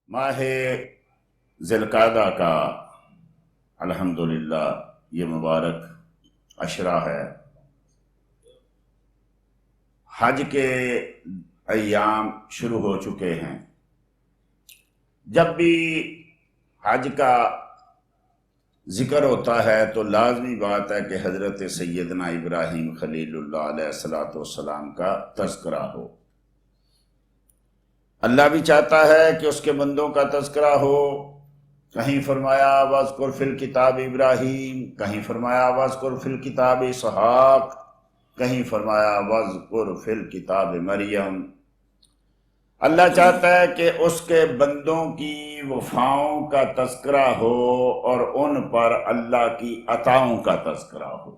ماہ ذوالقعدہ کا الحمدللہ یہ مبارک عشرہ ہے۔ حج کے ایام شروع ہو چکے ہیں۔ جب بھی حج کا ذکر ہوتا ہے تو لازمی بات ہے کہ حضرت سیدنا ابراہیم خلیل اللہ علیہ السلام کا تذکرہ ہو۔ اللہ بھی چاہتا ہے کہ اس کے بندوں کا تذکرہ ہو۔ کہیں فرمایا وَاذْكُرْ فِي الْكِتَابِ ابراہیم، کہیں فرمایا وَاذْكُرْ فِي الْكِتَابِ اسحاق، کہیں فرمایا وَاذْكُرْ فِي الْكِتَابِ مریم۔ اللہ چاہتا ہے کہ اس کے بندوں کی وفاؤں کا تذکرہ ہو اور ان پر اللہ کی عطاؤں کا تذکرہ ہو،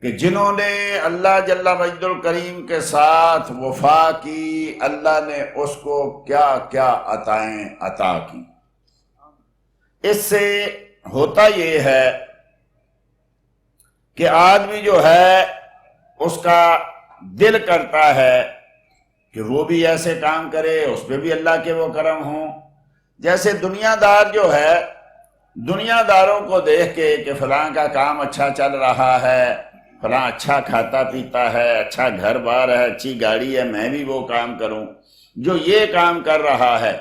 کہ جنہوں نے اللہ جل مجد الکریم کے ساتھ وفا کی، اللہ نے اس کو کیا کیا عطائیں عطا کی۔ اس سے ہوتا یہ ہے کہ آدمی جو ہے اس کا دل کرتا ہے کہ وہ بھی ایسے کام کرے، اس پہ بھی اللہ کے وہ کرم ہوں۔ جیسے دنیا دار جو ہے، دنیا داروں کو دیکھ کے کہ فلاں کا کام اچھا چل رہا ہے، فلاں اچھا کھاتا پیتا ہے، اچھا گھر بار ہے، اچھی گاڑی ہے، میں بھی وہ کام کروں جو یہ کام کر رہا ہے۔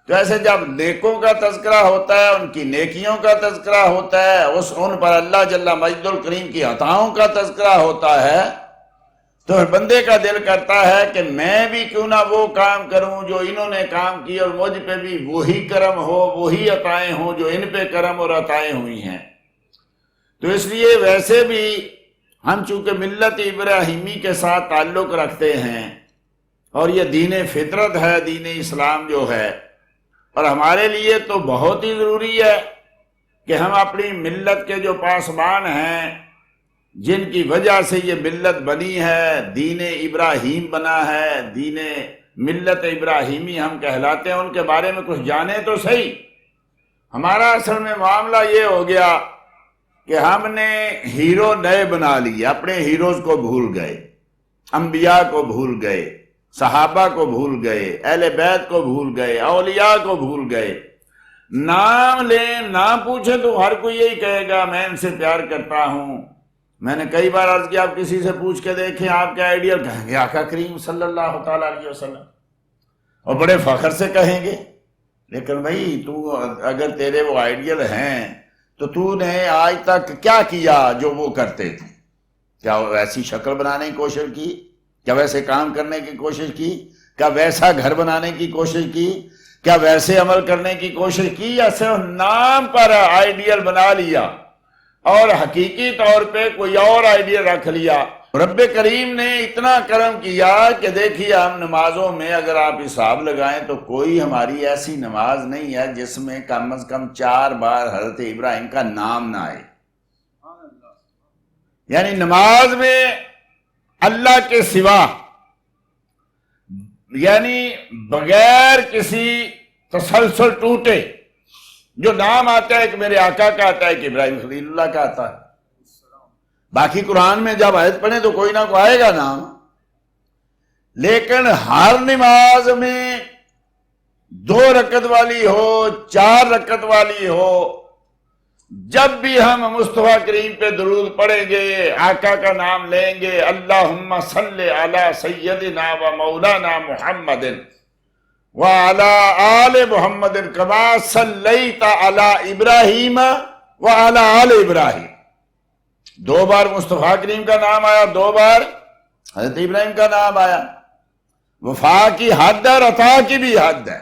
تو ایسے جب نیکوں کا تذکرہ ہوتا ہے، ان کی نیکیوں کا تذکرہ ہوتا ہے، ان پر اللہ جل مجد الکریم کی عطاؤں کا تذکرہ ہوتا ہے، تو بندے کا دل کرتا ہے کہ میں بھی کیوں نہ وہ کام کروں جو انہوں نے کام کی، اور مجھ پہ بھی وہی کرم ہو، وہی عطائیں ہوں جو ان پہ کرم اور عطائیں ہوئی ہیں۔ تو اس لیے ویسے بھی ہم چونکہ ملت ابراہیمی کے ساتھ تعلق رکھتے ہیں، اور یہ دین فطرت ہے، دین اسلام جو ہے، اور ہمارے لیے تو بہت ہی ضروری ہے کہ ہم اپنی ملت کے جو پاسبان ہیں، جن کی وجہ سے یہ ملت بنی ہے، دین ابراہیم بنا ہے، دین ملت ابراہیمی ہم کہلاتے ہیں، ان کے بارے میں کچھ جانیں تو صحیح۔ ہمارا اصل میں معاملہ یہ ہو گیا کہ ہم نے ہیرو نئے بنا لیے، اپنے ہیروز کو بھول گئے، انبیاء کو بھول گئے، صحابہ کو بھول گئے، اہل بیت کو بھول گئے، اولیاء کو بھول گئے۔ نام لیں، نام پوچھیں تو ہر کوئی یہی کہے گا میں ان سے پیار کرتا ہوں۔ میں نے کئی بار عرض کیا، آپ کسی سے پوچھ کے دیکھیں آپ کا آئیڈیل، کہیں گے آقا کریم صلی اللہ تعالیٰ علیہ وسلم، اور بڑے فخر سے کہیں گے۔ لیکن بھائی تو اگر تیرے وہ آئیڈیل ہیں تو نے آج تک کیا کیا جو وہ کرتے تھے؟ کیا ویسی شکل بنانے کی کوشش کی؟ کیا ویسے کام کرنے کی کوشش کی؟ کیا ویسا گھر بنانے کی کوشش کی؟ کیا ویسے عمل کرنے کی کوشش کی؟ یا صرف نام پر آئیڈیل بنا لیا اور حقیقی طور پہ کوئی اور آئیڈیل رکھ لیا؟ رب کریم نے اتنا کرم کیا کہ دیکھیے ہم نمازوں میں اگر آپ حساب لگائیں تو کوئی ہماری ایسی نماز نہیں ہے جس میں کم از کم 4 بار حضرت ابراہیم کا نام نہ آئے۔ یعنی نماز میں اللہ کے سوا، یعنی بغیر کسی تسلسل ٹوٹے، جو نام آتا ہے کہ میرے آقا کا آتا ہے، کہ ابراہیم خلیل اللہ کا آتا ہے۔ باقی قرآن میں جب آیت پڑھیں تو کوئی نہ کوئی آئے گا نام، لیکن ہر نماز میں 2 رکعت والی ہو، 4 رکعت والی ہو، جب بھی ہم مصطفیٰ کریم پہ درود پڑھیں گے، آقا کا نام لیں گے، اللہم صلی علی سیدنا و مولانا محمد وعلی آل محمد کما صلیت علی ابراہیم وعلی آل ابراہیم۔ 2 بار مصطفیٰ کریم کا نام آیا، 2 بار حضرت ابراہیم کا نام آیا۔ وفا کی حد ہے، عطا کی بھی حد ہے،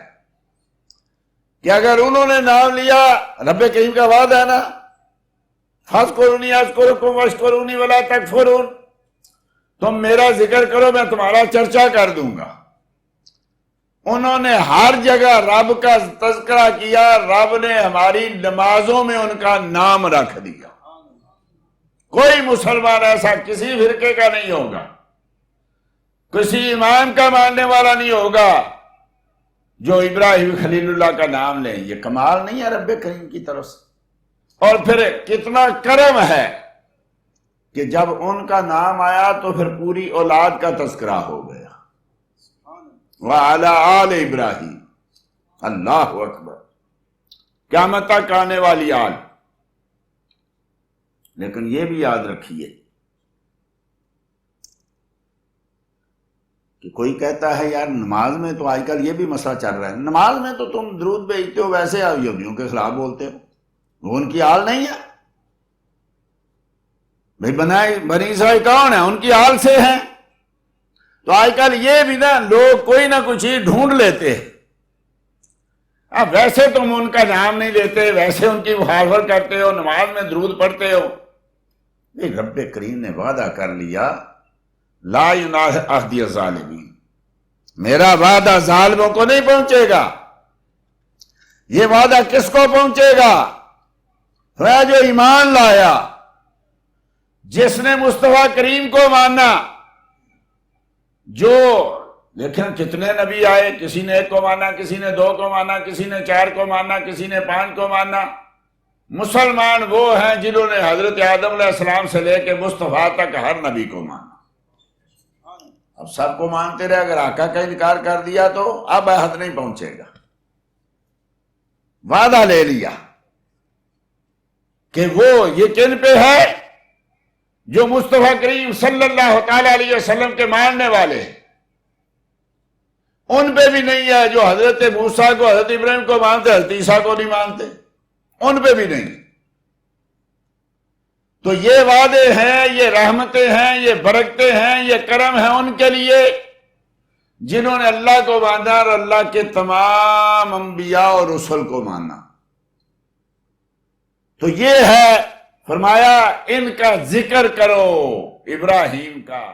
کہ اگر انہوں نے نام لیا، رب کریم کا وعدہ ہے نا، فاذکرونی اذکرکم واشکرونی ولا تکفرون، تم میرا ذکر کرو میں تمہارا چرچا کر دوں گا۔ انہوں نے ہر جگہ رب کا تذکرہ کیا، رب نے ہماری نمازوں میں ان کا نام رکھ دیا۔ کوئی مسلمان ایسا کسی فرقے کا نہیں ہوگا، کسی امام کا ماننے والا نہیں ہوگا جو ابراہیم خلیل اللہ کا نام لیں۔ یہ کمال نہیں ہے رب کریم کی طرف سے؟ اور پھر کتنا کرم ہے کہ جب ان کا نام آیا تو پھر پوری اولاد کا تذکرہ ہو گیا، وَعَلَىٰ آلِ ابراہیم۔ اللہ اکبر، قیامت تک آنے والی آل۔ لیکن یہ بھی یاد رکھیے کہ کوئی کہتا ہے یار نماز میں تو آج کل یہ بھی مسئلہ چل رہا ہے، نماز میں تو تم درود بھیجتے ہو، ویسے یہودیوں کے خلاف بولتے ہو، وہ ان کی آل نہیں ہے؟ بھائی بنی اسرائیل کون ہے؟ ان کی آل سے ہیں۔ تو آج کل یہ بھی نا لوگ کوئی نہ کچھ ہی ڈھونڈ لیتے ہیں، اب ویسے تم ان کا نام نہیں لیتے، ویسے ان کی مخالفت کرتے ہو، نماز میں درود پڑھتے ہو۔ رب کریم نے وعدہ کر لیا، لا ینال عہدی الظالمین، میرا وعدہ ظالموں کو نہیں پہنچے گا۔ یہ وعدہ کس کو پہنچے گا؟ فرمایا جو ایمان لایا، جس نے مصطفیٰ کریم کو مانا۔ جو دیکھیں کتنے نبی آئے، کسی نے 1 کو مانا، کسی نے 2 کو مانا، کسی نے 4 کو مانا، کسی نے 5 کو مانا۔ مسلمان وہ ہیں جنہوں نے حضرت آدم علیہ السلام سے لے کے مصطفیٰ تک ہر نبی کو مانا۔ اب سب کو مانتے رہے، اگر آقا کا انکار کر دیا تو اب عہد نہیں پہنچے گا۔ وعدہ لے لیا کہ وہ یہ کن پہ ہے؟ جو مصطفیٰ کریم صلی اللہ تعالی علیہ وسلم کے ماننے والے ہیں، ان پہ بھی نہیں ہے۔ جو حضرت موسیٰ کو، حضرت ابراہیم کو مانتے، حضرت عیسیٰ کو نہیں مانتے، ان پہ بھی نہیں۔ تو یہ وعدے ہیں، یہ رحمتیں ہیں، یہ برکتیں ہیں، یہ کرم ہیں ان کے لیے جنہوں نے اللہ کو مانا اور اللہ کے تمام انبیاء اور رسل کو مانا۔ تو یہ ہے، فرمایا ان کا ذکر کرو، ابراہیم کا۔